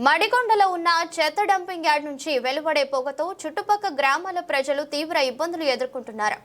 మడికొండలో ఉన్న చెత్త dumping yard నుంచి వెలువడే పొగతో చుట్టుపక్కల గ్రామాల ప్రజలు తీవ్ర ఇబ్బందులు ఎదుర్కొంటున్నారు.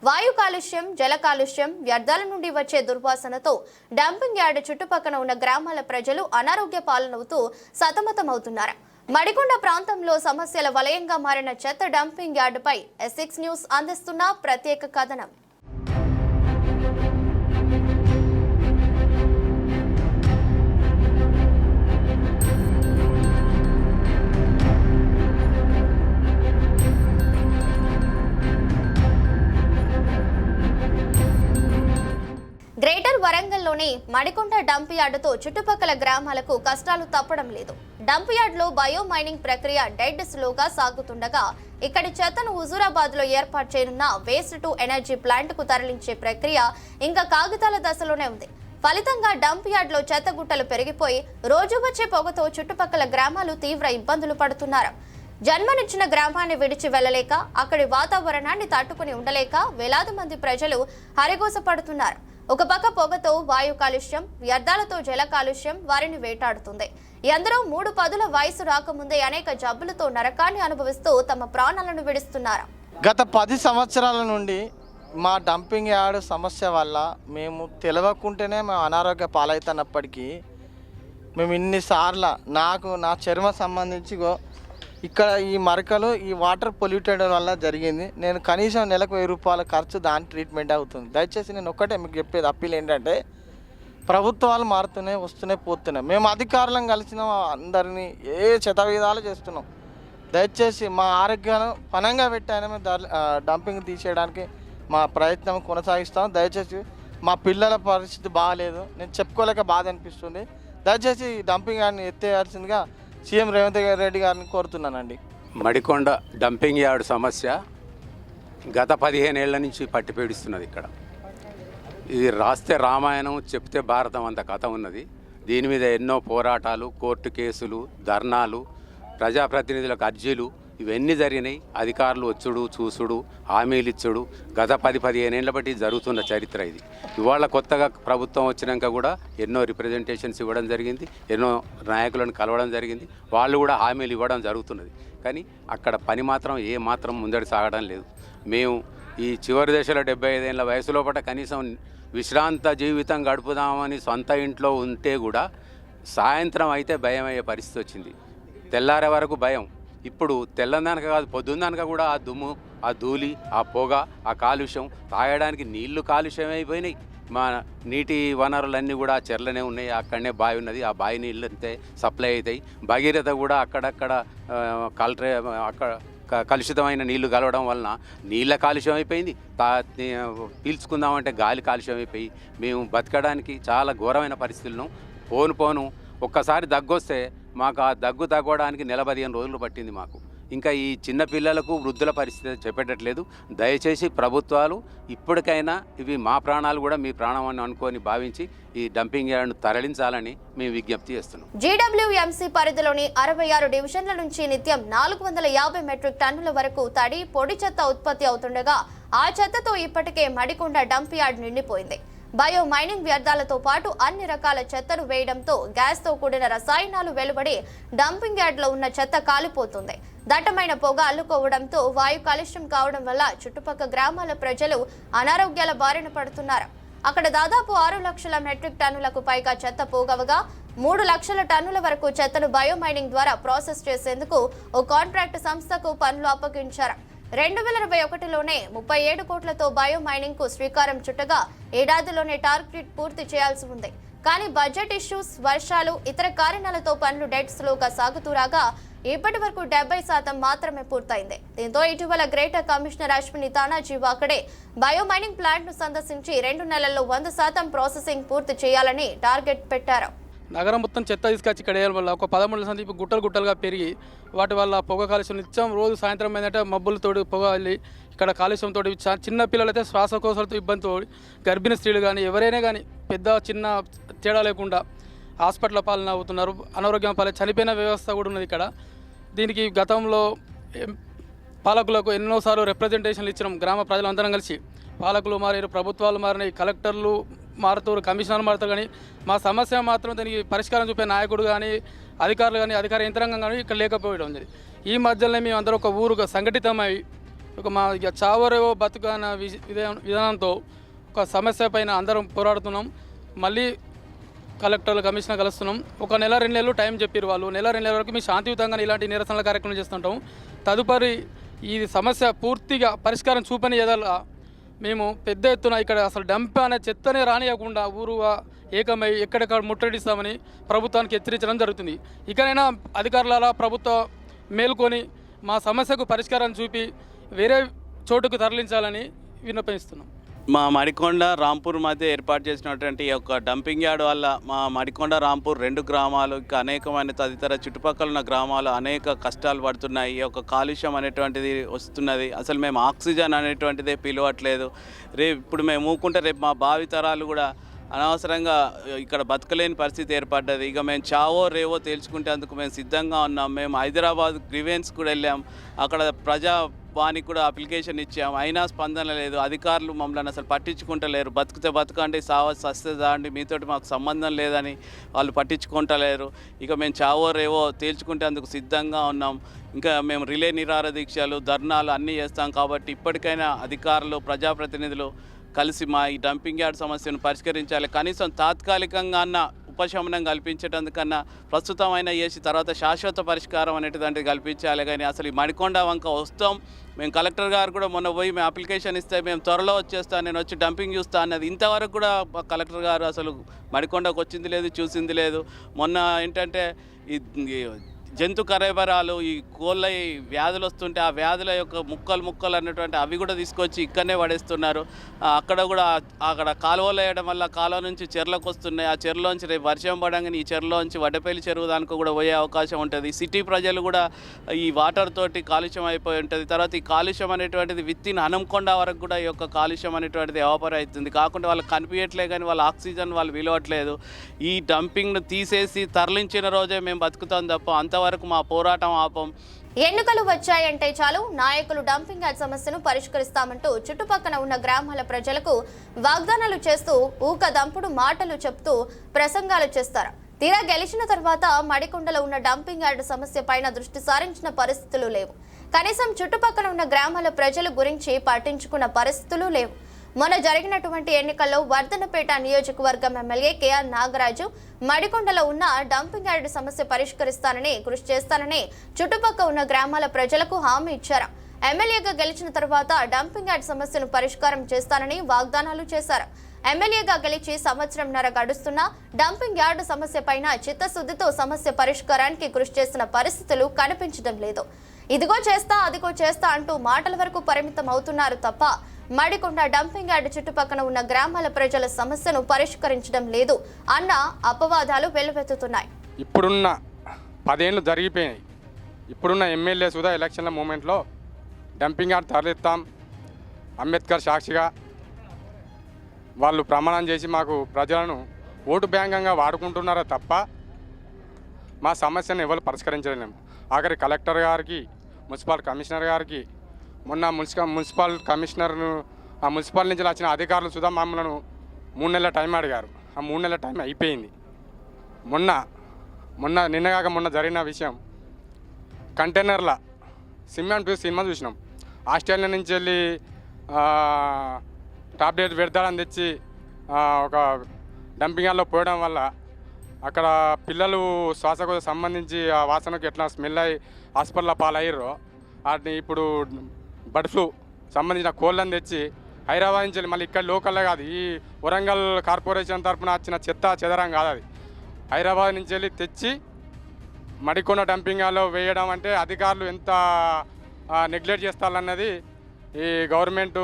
వాయు కాలుష్యం, జల కాలుష్యం, వ్యర్థాల నుండి వచ్చే దుర్వాసనతో డంపింగ్ యార్డ్ చుట్టుపక్కల ఉన్న గ్రామాల ప్రజలు అనారోగ్య పాలనవుతూ సతమతమవుతున్నారు. మడికొండ ప్రాంతంలో సమస్యల వలయంగా మారిన చెత్త డంపింగ్ యార్డుపై ఎస్6 న్యూస్ అందిస్తున్న ప్రత్యేక కథనం. గ్రేటర్ వరంగల్లోని మడికొండ డంప్ యార్డుతో చుట్టుపక్కల గ్రామాలకు కష్టాలు తప్పడం లేదు. డంప్ యార్డులో బయో మైనింగ్ ప్రక్రియ డెడ్ స్లోగా సాగుతుండగా ఇక్కడి చెత్తను హుజూరాబాద్లో ఏర్పాటు చేయనున్న వేస్ట్ టు ఎనర్జీ ప్లాంట్ కు తరలించే ప్రక్రియ ఇంకా కాగితాల దశలోనే ఉంది. ఫలితంగా డంప్ యార్డులో చెత్త గుట్టలు పెరిగిపోయి రోజు వచ్చే పొగతో చుట్టుపక్కల గ్రామాలు తీవ్ర ఇబ్బందులు పడుతున్నారు. జన్మనిచ్చిన గ్రామాన్ని విడిచి వెళ్లలేక, అక్కడి వాతావరణాన్ని తట్టుకుని ఉండలేక వేలాది మంది ప్రజలు హరిగోసపడుతున్నారు. ఒక పక్క పొగతో వాయు కాలుష్యం, వ్యర్థాలతో జల కాలుష్యం వారిని వేటాడుతుంది. ఎందరో 3 పదుల వయసు రాకముందే అనేక జబ్బులతో నరకాన్ని అనుభవిస్తూ తమ ప్రాణాలను విడుస్తున్నారు. గత 10 సంవత్సరాల నుండి మా డంపింగ్ యార్డ్ సమస్య వల్ల మేము తెలియకుంటేనే మేము అనారోగ్య పాలవుతున్నప్పటికీ మేము ఇన్నిసార్లు నా చర్మ సంబంధించి ఇక్కడ ఈ మరకలు ఈ వాటర్ పొల్యూటెడ్ వల్ల జరిగింది. నేను కనీసం నెలకు 1000 రూపాయల ఖర్చు దాని ట్రీట్మెంట్ అవుతుంది. దయచేసి నేను ఒక్కటే మీకు చెప్పేది అప్పీల్ ఏంటంటే, ప్రభుత్వాలు మారుతున్నాయి, వస్తున్నాయి, పోతున్నాయి. మేము అధికారులను కలిసిన అందరినీ చెత్త విధాలు చేస్తున్నాం. దయచేసి మా ఆరోగ్యాన్ని పనంగా పెట్టాయని మేము డంపింగ్ తీసేయడానికి మా ప్రయత్నం కొనసాగిస్తాం. దయచేసి మా పిల్లల పరిస్థితి బాగాలేదు, నేను చెప్పుకోలేక బాధ అనిపిస్తుంది. దయచేసి డంపింగ్ యార్డ్ని ఎత్తేయాల్సిందిగా సీఎం రేవంత్ రెడ్డి గారిని కోరుతున్నానండి. మడికొండ డంపింగ్ యార్డ్ సమస్య గత 15 ఏళ్ల నుంచి పట్టిపీడిస్తున్నది. ఇక్కడ ఇది రాస్తే రామాయణం, చెప్తే భారతం అంత కథ ఉన్నది. దీని మీద ఎన్నో పోరాటాలు, కోర్టు కేసులు, ధర్నాలు, ప్రజాప్రతినిధులకు అర్జీలు ఇవన్నీ జరిగినాయి. అధికారులు వచ్చుడు, చూసుడు, హామీలు ఇచ్చుడు గత 10-15 ఏళ్ల బట్టి జరుగుతున్న చరిత్ర ఇది. ఇవాళ కొత్తగా ప్రభుత్వం వచ్చినాక కూడా ఎన్నో రిప్రజెంటేషన్స్ ఇవ్వడం జరిగింది, ఎన్నో నాయకులను కలవడం జరిగింది. వాళ్ళు కూడా హామీలు ఇవ్వడం జరుగుతున్నది. కానీ అక్కడ పని మాత్రం మాత్రం ముందడి సాగడం లేదు. మేము ఈ చివరి దశలో 75 ఏళ్ల వయసులో పట్ల కనీసం విశ్రాంత జీవితం గడుపుదామని సొంత ఇంట్లో ఉంటే కూడా సాయంత్రం అయితే భయం అయ్యే పరిస్థితి వచ్చింది. తెల్లారే వరకు భయం. ఇప్పుడు తెల్లందనక కాదు, పొద్దున్ననక కూడా ఆ దుమ్ము, ఆ ధూళి, ఆ పొగ, ఆ కాలుష్యం, తాగడానికి నీళ్లు కాలుష్యం అయిపోయినాయి. మా నీటి వనరులన్నీ కూడా చెర్లనే ఉన్నాయి. అక్కడనే బావి ఉన్నది, ఆ బావి నీళ్ళు అంతే సప్లై అవుతాయి. భగీరథ కూడా అక్కడక్కడ కలుషితమైన నీళ్లు కలవడం వలన నీళ్ళ కాలుష్యం అయిపోయింది. పీల్చుకుందామంటే గాలి కాలుష్యం అయిపోయి మేము బతకడానికి చాలా ఘోరమైన పరిస్థితులను పోను ఒక్కసారి దగ్గొస్తే మాకు ఆ దగ్గు తగ్గడానికి 15 రోజులు పట్టింది మాకు. ఇంకా ఈ చిన్న పిల్లలకు, వృద్ధుల పరిస్థితి చెప్పేటట్లేదు. దయచేసి ప్రభుత్వాలు ఇప్పటికైనా ఇవి మా ప్రాణాలు కూడా మీ ప్రాణం అని అనుకొని భావించి ఈ డంపింగ్ యార్డ్ను తరలించాలని మేము విజ్ఞప్తి చేస్తున్నాం. జీడబ్ల్యూఎంసీ పరిధిలోని 66 డివిజన్ల నుంచి నిత్యం 450 మెట్రిక్ టన్నుల వరకు తడి, పొడి చెత్త ఉత్పత్తి అవుతుండగా ఆ చెత్తతో ఇప్పటికే మడికొండ డంప్ యార్డ్ నిండిపోయింది. బయో మైనింగ్ వ్యర్థాలతో పాటు అన్ని రకాల చెత్తను వేయడంతో గ్యాస్తో కూడిన రసాయనాలు వెలువడి డంపింగ్ యార్డ్లో ఉన్న చెత్త కాలిపోతుంది. దట్టమైన పొగ అల్లుకోవడంతో వాయు కాలుష్యం కావడం వల్ల చుట్టుపక్కల గ్రామాల ప్రజలు అనారోగ్యాల బారిన పడుతున్నారు. అక్కడ దాదాపు 6 లక్షల మెట్రిక్ టన్నులకు పైగా చెత్త పోగవగా 3 లక్షల టన్నుల వరకు చెత్తను బయో మైనింగ్ ద్వారా ప్రాసెస్ చేసేందుకు ఓ కాంట్రాక్ట్ సంస్థకు పనులు అప్పగించారు. 2021లోనే 37 కోట్లతో బయో మైనింగ్ కు శ్రీకారం చుట్టగా ఏడాదిలోనే టార్గెట్ పూర్తి చేయాల్సి ఉంది. కానీ బడ్జెట్ ఇష్యూస్, వర్షాలు, ఇతర కారణాలతో పనులు డెడ్ స్లోగా సాగుతూ రాగా ఇప్పటి వరకు 70% మాత్రమే పూర్తయింది. దీంతో ఇటీవల greater commissioner Ashwini Tanaji Wakade bio mining plant ను సందర్శించి 2 నెలల్లో 100% ప్రాసెసింగ్ పూర్తి చేయాలని టార్గెట్ పెట్టారు. నగరం మొత్తం చెత్త తీసుకొచ్చి ఇక్కడ వేయడం వల్ల ఒక 13 సంది గుట్టలుగా పెరిగి వాటి వల్ల పొగ కాలుష్యం నిత్యం రోజు సాయంత్రం ఏంటంటే మబ్బులతో పొగ వెళ్ళి ఇక్కడ కాలుష్యంతో చిన్న పిల్లలైతే శ్వాసకోశాలతో ఇబ్బందితో, గర్భిణీ స్త్రీలు కానీ ఎవరైనా కానీ పెద్ద చిన్న తేడా లేకుండా హాస్పిటల్ పాలన అవుతున్నారు. అనారోగ్యం పాలన చనిపోయిన వ్యవస్థ కూడా ఉన్నది ఇక్కడ. దీనికి గతంలో పాలకులకు ఎన్నోసార్లు రిప్రజెంటేషన్లు ఇచ్చినాం. గ్రామ ప్రజలందరం కలిసి పాలకులు మారారు, ప్రభుత్వాలు మారినాయి, కలెక్టర్లు మారుతారు, కమిషనర్ మారుతారు. కానీ మా సమస్య మాత్రం దానికి పరిష్కారం చూపే నాయకుడు కానీ అధికారులు కానీ అధికార యంత్రాంగం కానీ ఇక్కడ లేకపోవడం జరిగింది. ఈ మధ్యలో మేము అందరూ ఒక ఊరుగా సంఘటితమై ఒక మా ఇక చావరేవో బతుకన్న విధానంతో ఒక సమస్య పైన అందరం పోరాడుతున్నాం. మళ్ళీ కలెక్టర్లు కమిషనర్ కలుస్తున్నాం. ఒక నెల 2 నెలలు టైం చెప్పారు వాళ్ళు. నెల 2 నెలల వరకు మేము శాంతియుతంగా ఇలాంటి నిరసనల కార్యక్రమం చేస్తుంటాం. తదుపరి ఈ సమస్య పూర్తిగా పరిష్కారం చూపని ఎదల మేము పెద్ద ఎత్తున ఇక్కడ అసలు డంప్ అనే చెత్తనే రానియకుండా ఊరుగా ఏకమై ఎక్కడెక్కడ ముట్టడిస్తామని ప్రభుత్వానికి హెచ్చరించడం జరుగుతుంది. ఇకనైనా అధికారుల ప్రభుత్వం మేల్కొని మా సమస్యకు పరిష్కారం చూపి వేరే చోటుకు తరలించాలని విన్నపిస్తున్నాం. మా మడికొండ రాంపూర్ మధ్య ఏర్పాటు చేసినటువంటి ఈ యొక్క డంపింగ్ యార్డ్ వల్ల మా మడికొండ రాంపూర్ 2 గ్రామాలు ఇంకా అనేకమైన తదితర చుట్టుపక్కల ఉన్న గ్రామాలు అనేక కష్టాలు పడుతున్నాయి. ఈ యొక్క కాలుష్యం అనేటువంటిది వస్తున్నది. అసలు మేము ఆక్సిజన్ అనేటువంటిదే పిలవట్లేదు. ఇప్పుడు మేము ఊకుంటే రేపు మా భావితరాలు కూడా అనవసరంగా ఇక్కడ బతకలేని పరిస్థితి ఏర్పడ్డది. ఇక మేము చావో రేవో తేల్చుకుంటేందుకు మేము సిద్ధంగా ఉన్నాం. మేము హైదరాబాద్ గ్రీవెన్స్ కూడా వెళ్ళాం. అక్కడ ప్రజావానికి కూడా అప్లికేషన్ ఇచ్చాం. అయినా స్పందన లేదు. అధికారులు మమ్మల్ని అసలు పట్టించుకుంటలేరు. బతికితే బతకండి, సస్తేదా అండి, మీతోటి మాకు సంబంధం లేదని వాళ్ళు పట్టించుకుంటలేరు. ఇక మేము చావో రేవో తేల్చుకుంటేందుకు సిద్ధంగా ఉన్నాం. ఇంకా మేము రిలే నిరాహార దీక్షలు, ధర్నాలు అన్నీ చేస్తాం. కాబట్టి ఇప్పటికైనా అధికారులు, ప్రజాప్రతినిధులు కలిసి మా ఈ డంపింగ్ యార్డ్ సమస్యను పరిష్కరించాలి. కనీసం తాత్కాలికంగా అన్న ఉపశమనం కల్పించేటందుకన్నా ప్రస్తుతమైన చేసి తర్వాత శాశ్వత పరిష్కారం అనేటువంటిది కల్పించాలి. కానీ అసలు ఈ మడికొండ వంక వస్తాం. మేము కలెక్టర్ గారు కూడా మొన్న పోయి మేము అప్లికేషన్ ఇస్తే మేము త్వరలో వచ్చేస్తాను, నేను వచ్చి డంపింగ్ చూస్తా అన్నది. ఇంతవరకు కూడా కలెక్టర్ గారు అసలు మడికొండకు వచ్చింది లేదు, చూసింది లేదు. మొన్న ఏంటంటే ఈ జంతు కరేబరాలు, ఈ కోళ్ళ వ్యాధులు వస్తుంటే ఆ వ్యాధుల యొక్క ముక్కలు అన్నటువంటి అవి కూడా తీసుకొచ్చి ఇక్కడనే పడేస్తున్నారు. అక్కడ కూడా అక్కడ కాలువలు వేయడం వల్ల కాలువ నుంచి చెర్లకు వస్తున్నాయి. ఆ చెరువులోంచి రేపు వర్షం పడంగానే ఈ చెరువులోంచి వడ్డపల్లి చెరువు దానికి కూడా పోయే అవకాశం ఉంటుంది. సిటీ ప్రజలు కూడా ఈ వాటర్ తోటి కాలుష్యం అయిపోయి ఉంటుంది. తర్వాత ఈ కాలుష్యం అనేటువంటిది విత్తిన హనంకొండ వరకు కూడా ఈ యొక్క కాలుష్యం అనేటువంటిది ఎవాపర్ అవుతుంది. కాకుండా వాళ్ళకి కనిపించట్లే కానీ వాళ్ళ ఆక్సిజన్ వాళ్ళు విలువట్లేదు. ఈ డంపింగ్ను తీసేసి తరలించిన రోజే మేము బతుకుతాం తప్ప అంతవరకు మా పోరాటం ఆపం. ఎన్నికలు వచ్చాయంటే చాలు నాయకులు డంపింగ్ యార్డ్ సమస్యను పరిష్కరిస్తామంటూ చుట్టుపక్కల ఉన్న గ్రామాల ప్రజలకు వాగ్దానాలు చేస్తూ ఊకదంపుడు మాటలు చెప్తూ ప్రసంగాలు చేస్తారు. తీరా గెలిచిన తర్వాత మడికొండలో ఉన్న డంపింగ్ యార్డ్ సమస్య పైన దృష్టి సారించిన పరిస్థితులు లేవు. కనీసం చుట్టుపక్కల ఉన్న గ్రామాల ప్రజల గురించి పట్టించుకున్న పరిస్థితులు లేవు. మొన్న జరిగినటువంటి ఎన్నికల్లో వర్ధనపేట నియోజకవర్గం ఎమ్మెల్యే కేఆర్ నాగరాజు మడికొండలో ఉన్న డంపింగ్ యార్డ్ సమస్య పరిష్కరిస్తానని, కృషి చేస్తానని చుట్టుపక్కల ఉన్న గ్రామాల ప్రజలకు హామీ ఇచ్చారు. ఎమ్మెల్యేగా గెలిచిన తర్వాత డంపింగ్ యార్డ్ సమస్యను పరిష్కారం చేస్తానని వాగ్దానాలు చేశారు. ఎమ్మెల్యేగా గెలిచి సంవత్సరంన్నర గడుస్తున్నా డంపింగ్ యార్డు సమస్య పైన చిత్తశుద్ధితో సమస్య పరిష్కారానికి కృషి చేసిన పరిస్థితులు కనిపించడం లేదు. ఇదిగో చేస్తా, అదిగో చేస్తా అంటూ మాటల వరకు పరిమితం అవుతున్నారు తప్ప మడికొండ డంపింగ్ యార్డ్ చుట్టుపక్కల ఉన్న గ్రామాల ప్రజల సమస్యను పరిష్కరించడం లేదు అన్న అపవాదాలు వెల్లువెత్తుతున్నాయి. ఇప్పుడున్న 10 ఏళ్ళు జరిగిపోయినాయి. ఇప్పుడున్న ఎమ్మెల్యే సుధా ఎలక్షన్ల మూమెంట్లో డంపింగ్ యార్డ్ తరలిస్తాం, అంబేద్కర్ సాక్షిగా వాళ్ళు ప్రమాణం చేసి మాకు ప్రజలను ఓటు బ్యాంకంగా వాడుకుంటున్నారా తప్ప మా సమస్యను ఎవరు పరిష్కరించలేము. ఆఖరి కలెక్టర్ గారికి, మున్సిపల్ కమిషనర్ గారికి, మొన్న మున్సిపల్ కమిషనర్ను ఆ మున్సిపల్ నుంచి వచ్చిన అధికారులు సుధా మమ్మల్ని 3 నెలల టైం అడిగారు. ఆ 3 నెలల టైం అయిపోయింది. నిన్నగాక మొన్న జరిగిన విషయం, కంటైనర్ల సిమెంట్ సినిమా చూసినాం. ఆస్ట్రేలియా నుంచి వెళ్ళి టాప్ డేట్ పెడతాడని తెచ్చి ఒక డంపింగ్ యార్డ్లో పోయడం వల్ల అక్కడ పిల్లలు శ్వాసకోశ సంబంధించి ఆ వాసనకు ఎట్లా స్మెల్ అయ్యి హాస్పిటల్లో పాలయ్యారో వాటిని ఇప్పుడు బర్డ్ ఫ్లూ సంబంధించిన కోళ్ళని తెచ్చి హైదరాబాద్ నుంచి వెళ్ళి మళ్ళీ ఇక్కడ లోకల్లో కాదు, ఈ వరంగల్ కార్పొరేషన్ తరఫున వచ్చిన చెత్త చెదరం కాదు, అది హైదరాబాద్ నుంచి వెళ్ళి తెచ్చి మడికొండ డంపింగ్ యార్డ్లో వేయడం అంటే అధికారులు ఎంత నెగ్లెక్ట్ చేస్తారన్నది ఈ గవర్నమెంట్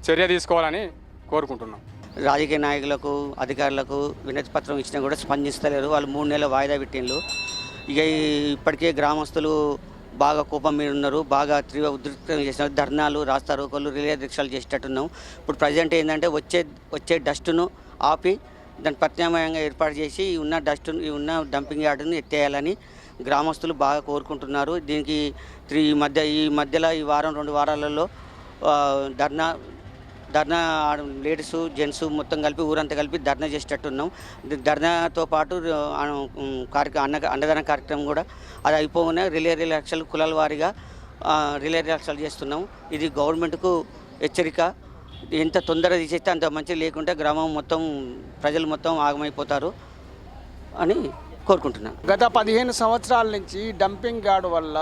చర్య తీసుకోవాలని కోరుకుంటున్నాం. రాజకీయ నాయకులకు, అధికారులకు వినతి పత్రం ఇచ్చినా కూడా స్పందిస్తలేరు. వాళ్ళు 3 నెలల వాయిదా పెట్టిండ్రు. ఇక ఇప్పటికే గ్రామస్తులు బాగా కోపం మీద ఉన్నారు, బాగా తీవ్ర ఉధృతం చేసినారు. ధర్నాలు, రాస్తారోకోలు, రిలే దీక్షలు చేసేటట్టున్నాం. ఇప్పుడు ప్రజెంట్ ఏంటంటే వచ్చే డస్టును ఆపి దాన్ని ప్రత్యామ్నాయంగా ఏర్పాటు చేసి ఉన్న డంపింగ్ యార్డును ఎత్తేయాలని గ్రామస్తులు బాగా కోరుకుంటున్నారు. దీనికి ఈ మధ్యలో ఈ వారం 2 వారాలలో ధర్నా లేడీస్ జెంట్స్ మొత్తం కలిపి ఊరంతా కలిపి ధర్నా చేసేటట్టున్నాం. ధర్నాతో పాటు అన్నదాన కార్యక్రమం కూడా అది అయిపోగానే రిలే రిలాక్సాలు కులాల వారీగా రిలే రిలాక్సాలు చేస్తున్నాం. ఇది గవర్నమెంట్కు హెచ్చరిక. ఎంత తొందరగా తీసేస్తే అంత మంచిగా, లేకుంటే గ్రామం మొత్తం ప్రజలు మొత్తం ఆగమైపోతారు అని కోరుకుంటున్నాను. గత 15 సంవత్సరాల నుంచి డంపింగ్ యార్డ్ వల్ల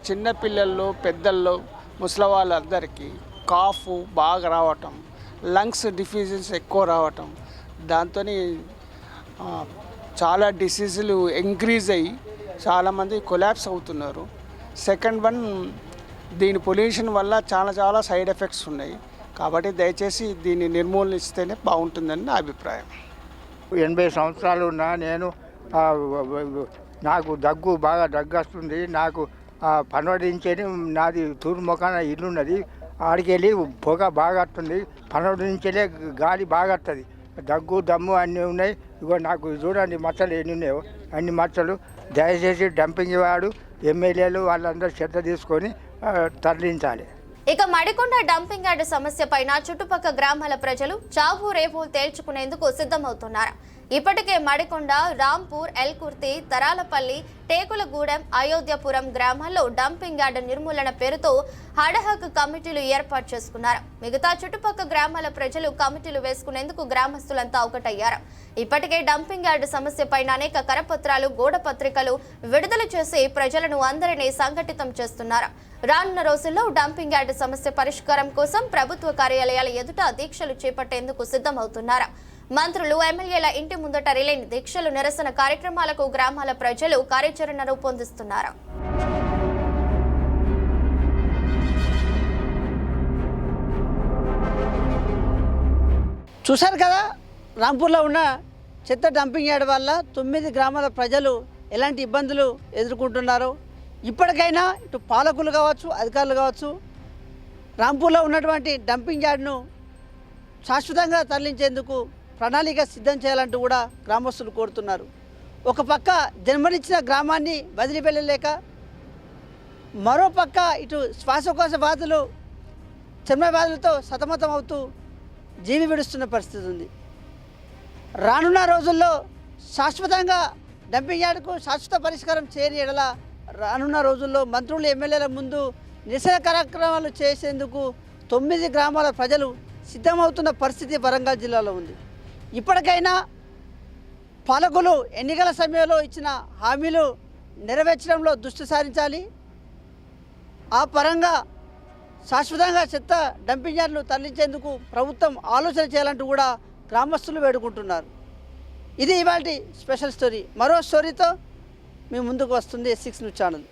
చిన్నపిల్లల్లో పెద్దల్లో ముసలి వాళ్ళందరికీ కాఫ్ బాగా రావటం, లంగ్స్ డిఫీజెస్ ఎక్కువ రావటం, దాంతో చాలా డిసీజులు ఇంక్రీజ్ అయ్యి చాలామంది కొలాప్స్ అవుతున్నారు. సెకండ్ వన్, దీని పొల్యూషన్ వల్ల చాలా సైడ్ ఎఫెక్ట్స్ ఉన్నాయి. కాబట్టి దయచేసి దీన్ని నిర్మూలనిస్తేనే బాగుంటుందని నా అభిప్రాయం. 80 సంవత్సరాలు ఉన్నా నేను నాకు బాగా దగ్గు వస్తుంది. నాకు పనవడించేది నాది తూర్పు ముఖాన ఇల్లు ఉన్నది. ఆడికి వెళ్ళి పొగ బాగా వస్తుంది. పనవడించేలే గాలి బాగా వస్తుంది. దగ్గు దమ్ము అన్నీ ఉన్నాయి. ఇగో నాకు చూడండి మచ్చలు ఎన్ని ఉన్నాయో అన్ని మచ్చలు. దయచేసి డంపింగ్ వాడు ఎమ్మెల్యేలు వాళ్ళందరూ శ్రద్ధ తీసుకొని తరలించాలి. ఇక మడికొండ డంపింగ్ యార్డ్ సమస్య పైన చుట్టుపక్కల గ్రామాల ప్రజలు చావు రేపు తేల్చుకునేందుకు సిద్ధమవుతున్నారు. ఇప్పటికే మడికొండ, రాంపూర్, ఎల్కుర్తి, తరాలపల్లి, టేకులగూడెం, అయోధ్యపురం గ్రామాల్లో డంపింగ్ యార్డ్ నిర్మూలన పేరుతో హడహక్ కమిటీలు ఏర్పాటు చేసుకున్నారు. మిగతా చుట్టుపక్కల గ్రామాల ప్రజలు కమిటీలు వేసుకునేందుకు గ్రామస్తులంతా ఒకటయ్యారు. ఇప్పటికే డంపింగ్ యార్డ్ సమస్య పైన అనేక కరపత్రాలు, గోడ పత్రికలు విడుదల చేసి ప్రజలను అందరినీ సంఘటితం చేస్తున్నారు. రానున్న రోజుల్లో డంపింగ్ యార్డ్ సమస్య పరిష్కారం కోసం ప్రభుత్వ కార్యాలయాల ఎదుట దీక్షలు చేపట్టేందుకు సిద్ధమవుతున్నారు. మంత్రులు, ఎమ్మెల్యేల ఇంటి ముందట రిలే దీక్షలు, నిరసన కార్యక్రమాలకు గ్రామాల ప్రజలు కార్యాచరణ రూపొందిస్తున్నారు. చూశారు కదా, రాంపూర్లో ఉన్న చెత్త డంపింగ్ యార్డ్ వల్ల 9 గ్రామాల ప్రజలు ఎలాంటి ఇబ్బందులు ఎదుర్కొంటున్నారో. ఇప్పటికైనా ఇటు పాలకులు కావచ్చు, అధికారులు కావచ్చు, రాంపూర్లో ఉన్నటువంటి డంపింగ్ యార్డ్ను శాశ్వతంగా తరలించేందుకు ప్రణాళిక సిద్ధం చేయాలంటూ కూడా గ్రామస్తులు కోరుతున్నారు. ఒక పక్క జన్మనిచ్చిన గ్రామాన్ని వదిలి వెళ్ళలేక, మరో పక్క ఇటు శ్వాసకోశ బాధలు, చర్మ బాధలతో సతమతం అవుతూ జీవి విడుస్తున్న పరిస్థితి ఉంది. రానున్న రోజుల్లో శాశ్వతంగా డంపింగ్ యార్డ్కు శాశ్వత పరిష్కారం చేయని ఎడల రానున్న రోజుల్లో మంత్రులు, ఎమ్మెల్యేల ముందు నిరసన కార్యక్రమాలు చేసేందుకు 9 గ్రామాల ప్రజలు సిద్ధమవుతున్న పరిస్థితి వరంగల్ జిల్లాలో ఉంది. ఇప్పటికైనా పాలకులు ఎన్నికల సమయంలో ఇచ్చిన హామీలు నెరవేర్చడంలో దృష్టి సారించాలి. ఆ పరంగా శాశ్వతంగా చెత్త డంపింగ్ యార్డ్లు తరలించేందుకు ప్రభుత్వం ఆలోచన చేయాలంటూ కూడా గ్రామస్తులు వేడుకుంటున్నారు. ఇది ఇవాల్టి స్పెషల్ స్టోరీ. మరో స్టోరీతో మీ ముందుకు వస్తుంది S6 న్యూస్ ఛానల్.